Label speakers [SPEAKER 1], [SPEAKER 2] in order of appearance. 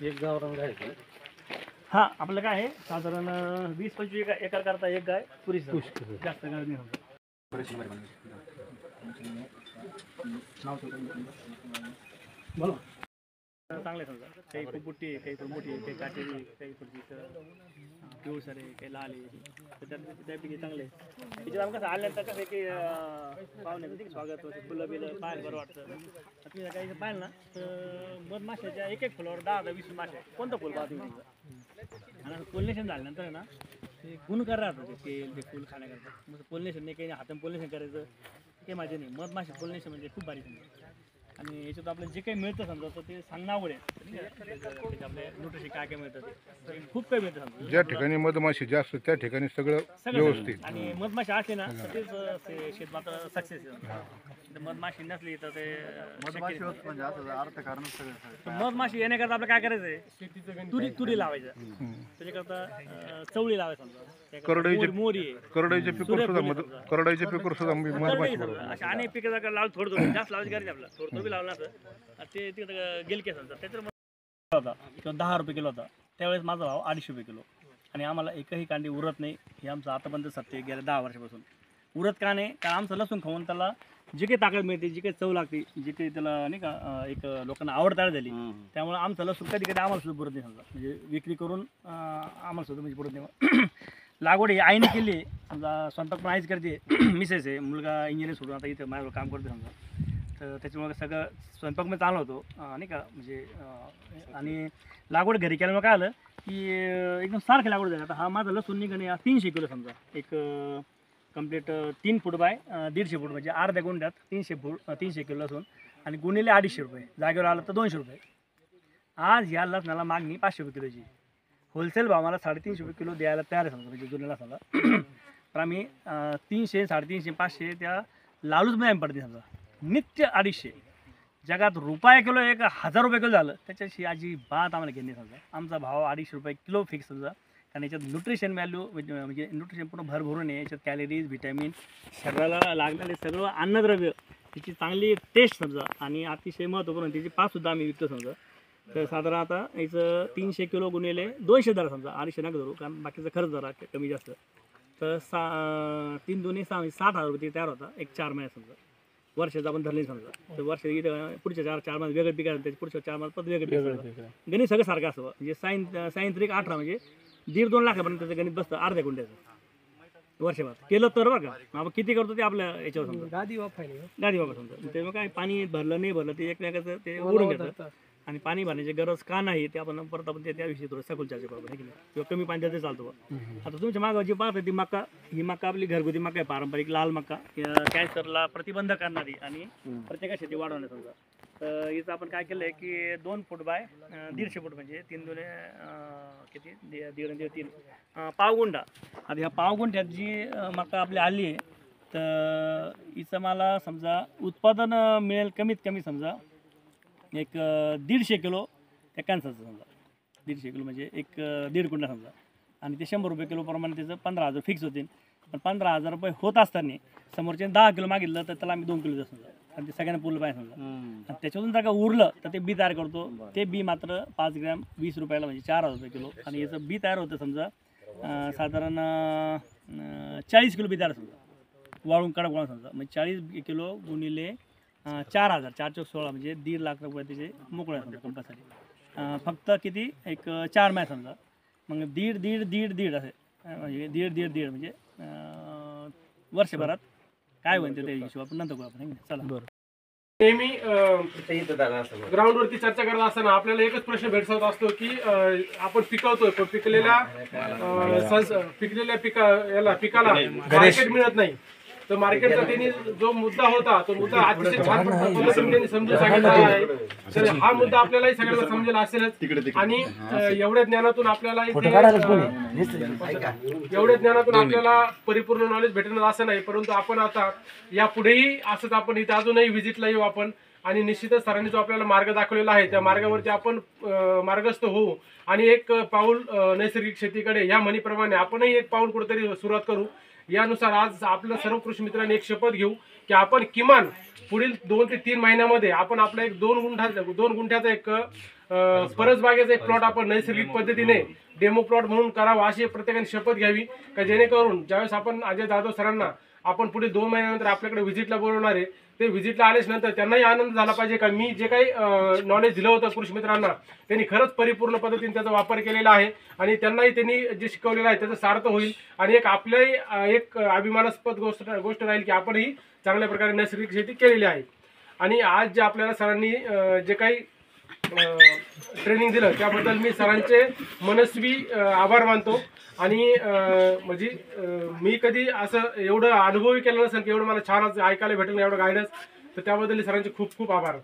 [SPEAKER 1] एक गावरान गाय आहे.
[SPEAKER 2] हा आपलं काय आहे साधारण 20-25 एकर करता एक गाय पुरेशी
[SPEAKER 1] पुष्कळ.
[SPEAKER 2] जास्त गाय नाही होत. बोला चांगले समजा काही खूप मोठी आहे, काही खूप मोठी आहे, काही काटेरी आहे, काही थोडीशी पिवळसर आहे, काही लाल आहे, तर त्यापैकी चांगले आहे. त्याच्यात आम्ही कसं आल्यानंतर कसं आहे की पाहुण्याचं ठीक स्वागत होतं, फुलं बिलं पाहायला बरं वाटतं. तुम्ही काही पाहिलं ना तर मधमाशाच्या एक एक फुलावर 10-20 मासे आहेत. कोणतं फुल पाहतो तुम्ही आणि पोलिनेशन झाल्यानंतर आहे ना ते गुणकार राहतं ते फुल खाण्याकरता. मग पोलिनेशन नाही काही नाही हाताने पोलिनेशन करायचं काही माझे नाही. मधमाशी पोलिनेशन म्हणजे खूप भारी समजा. आणि याच्यात आपलं जे काही मिळतं समजा तर ते सांगणं अवघड आहे. त्याच्या आपल्या न्यूट्रिशन काय काय मिळतं ते खूप काही मिळतं समजा.
[SPEAKER 3] ज्या ठिकाणी मधमाशी जास्त त्या ठिकाणी सगळं व्यवस्थित.
[SPEAKER 2] आणि मधमाशी असली ना तर तेच शेत मात्र सक्सेस आहे. मधमाशी नसली तर ते
[SPEAKER 1] मधमाशी होत म्हणजे असं अर्थकारण सगळं.
[SPEAKER 2] मधमाशी येण्याकरता आपलं काय करायचंय तुरी लावायचं त्याच्याकरता चवळी लावायचं समजा मोरी
[SPEAKER 3] करडईचे पिकर सुद्धा मधमाशी बरोबर.
[SPEAKER 2] अशा अनेक पिकं लावलं थोडं थोडं जास्त लावायची गरज आपल्याला थोडं थोडं लावलं असं ते तिकडे गेलके समजा त्याच्यावर होता किंवा 10 रुपये किलो होता त्यावेळेस माझा भाव 250 रुपये किलो. आणि आम्हाला एकही कांडी उरत नाही हे आमचं आतापर्यंत सत्य आहे गेल्या 10 वर्षापासून. उरत का नाही कारण आमचं लसूण खाऊन त्याला जी काही ताकद मिळते जी काही चव लागते जी काही त्याला नाही का एक लोकांना आवड तयार झाली त्यामुळे आमचं लसूण कधी कधी आम्हाला सुद्धा पुरत नाही समजा म्हणजे विक्री करून आम्हाला सुद्धा म्हणजे पुरत नाही. लागवड ही आईने केली समजा स्वयंपाक पण आईच करते मिसेस आहे मुलगा इंजिनियर सोडून आता इथं माझ्यावर काम करते समजा तर त्याच्यामुळे सगळं स्वयंपाक मी चालू होतो नाही का म्हणजे आणि लागवड घरी केल्यामुळे काय आलं की एकदम सारखी लागवड झाली. आता हा माझा लसूण निघणे 300 किलो समजा एक कम्प्लीट 3 फूट बाय 150 फूट म्हणजे अर्ध्या गुंड्यात 300 किलो लसूण आणि गुणिले 250 रुपये जागेवर आलं तर 200 रुपये. आज ह्या लसणाला मागणी 500 रुपये किलोची होलसेल भाव मला 350 रुपये किलो द्यायला तयार आहे समजा म्हणजे जुन्याला समजा तर आम्ही 300, 350, 500 त्या लालूचमध्ये आम्ही पडते समजा नित्य 250. जगात रुपया किलो 1000 रुपये किलो झालं त्याच्याशी अजिबात आम्हाला घेणे समजा आमचा भाव 250 रुपये किलो फिक्स समजा. कारण याच्यात न्यूट्रिशन व्हॅल्यू म्हणजे न्यूट्रिशन पूर्ण भरभरून आहे याच्यात कॅलरीज व्हिटॅमिन शरीराला लागणारे सगळं अन्नद्रव्य त्याची चांगली टेस्ट समजा आणि अतिशय महत्त्वपूर्ण त्याची पाचसुद्धा आम्ही विकतो समजा. तर साधारण आता याचं 300 किलो गुणिले 200 दर समजा 250 नका धरू कारण बाकीचा खर्च जरा कमी जास्त तर 3 दुनी 6 60,000 रुपये तयार होता एक 4 महिन्यात समजा. वर्षाचं आपण धरले समजा तर वर्ष पुढच्या 4 महिन्यात वेगळे पिकायचं त्याच्या पुढच्या 4 महिन्यात वेगळे पिकायचं गणित सगळं सारखं असं म्हणजे साईन तरी 18 म्हणजे 1.5-2 लाखापर्यंत त्याचं गणित बसतं अर्ध्या गुंठ्याचं वर्षभर केलं तर बघा आपण किती करतो ते आपल्या याच्यावर समजा गादी वापर समजा तेव्हा काय पाणी भरलं नाही भरलं ते एकमेकाचं ते ओढून घेतं आणि पाणी भरण्याची गरज का नाही ते आपण परत आपण त्याविषयी थोडं सखोल चर्चा करू की नाही किंवा कमी पाणी द्यायचं चालतो. आता तुमच्या मागं जी पाहता ती मका ही मका आपली घरगुती मका आहे पारंपरिक लाल मका कॅन्सरला प्रतिबंध करणारी आणि प्रत्येका शेती वाढवण्यात समजा. तर हिचं आपण काय केलं आहे की 2 फूट बाय 150 फूट म्हणजे 3 दुने किती 1.5-3 पावगुंडा. आता ह्या पावगुंठ्यात जी मका आपली आली आहे तर हिचं मला समजा उत्पादन मिळेल कमीत कमी समजा एक 150 किलो त्या कॅन्सरचं समजा 150 किलो म्हणजे एक 1.5 क्विंटल समजा आणि ते 100 रुपये किलो प्रमाणे त्याचं 15,000 फिक्स होतील. पण 15,000 रुपये होत असताना समोरचे 10 किलो मागितलं तर त्याला आम्ही 2 किलो समजा आणि ते सगळ्यांना पुरलं पाहिजे समजा आणि त्याच्यातून जर का उरलं तर ते बी तयार करतो ते बी मात्र 5 ग्रॅम 20 रुपयाला म्हणजे 4,000 रुपये किलो आणि याचं बी तयार होतं समजा साधारण 40 किलो बी तयार समजा वाळून कडक वाळून समजा म्हणजे 40 किलो गुणिले 4,000 4×16 म्हणजे 1.5 लाख रुपये त्याचे मोकळे समजा कंपनीसाठी फक्त किती एक 4 महिने समजा मग 1.5 असे म्हणजे 1.5 म्हणजे वर्षभरात काय होईल ते हिशोब आपण नंतर करू आपण चला बरं.
[SPEAKER 4] नेहमी ग्राउंडवरती चर्चा करत असताना आपल्याला एकच प्रश्न भेडसावत असतो की आपण पिकवतोय पण पिकलेल्या पिकाला मार्केट मिळत नाही. तर मार्केटचा त्यांनी जो मुद्दा होता तो मुद्दा अतिशय छान पद्धतीने समजून सांगितला आहे. तर हा मुद्दा आपल्यालाही सगळ्यांना समजेल असेलच आणि एवढ्या ज्ञानातून आपल्याला परिपूर्ण नॉलेज भेटणार असं नाही परंतु आपण आता यापुढेही असंच आपण इथे अजूनही व्हिजिटला येऊ आपण आणि निश्चितच सरांनी जो आपल्याला मार्ग दाखवलेला आहे त्या मार्गावरती आपण मार्गस्थ होऊ आणि एक पाऊल नैसर्गिक शेतीकडे या म्हणीप्रमाणे आपणही एक पाऊल कुठेतरी सुरुवात करू. यानुसार आज आपल्या सर्व कृषी मित्रांनी एक शपथ घेऊ की आपण किमान पुढील 2 ते 3 महिन्यामध्ये आपण आपला एक 2 गुंठ्याचा एक परसबागेचा एक प्लॉट आपण नैसर्गिक पद्धतीने डेमो प्लॉट म्हणून करावा अशी प्रत्येकाने शपथ घ्यावी का जेणेकरून ज्यावेळेस आपण अजय जाधव सरांना आपण पुढे 2 महिन्यानंतर आपल्याकडे व्हिजिटला बोलवणार आहे ते व्हिजिटला आल्याच नंतर त्यांनाही आनंद झाला पाहिजे का मी जे काही नॉलेज दिलं होतं कृषी मित्रांना त्यांनी खरंच परिपूर्ण पद्धतीने त्याचा वापर केलेला आहे आणि त्यांनाही त्यांनी जे शिकवलेलं आहे त्याचं सार्थ होईल आणि एक आपल्याही एक अभिमानास्पद गोष्ट राहील की आपणही चांगल्या प्रकारे नैसर्गिक शेती केलेली आहे. आणि आज जे आपल्याला सरांनी जे काही ट्रेनिंग दिलं त्याबद्दल मी सरांचे मनस्वी आभार मानतो. आणि म्हणजे मी कधी असं एवढं अनुभवही केलं नसेल की एवढं मला छान ऐकायला भेटेल एवढं गायडन्स, तर त्याबद्दल सरांचे खूप खूप आभार.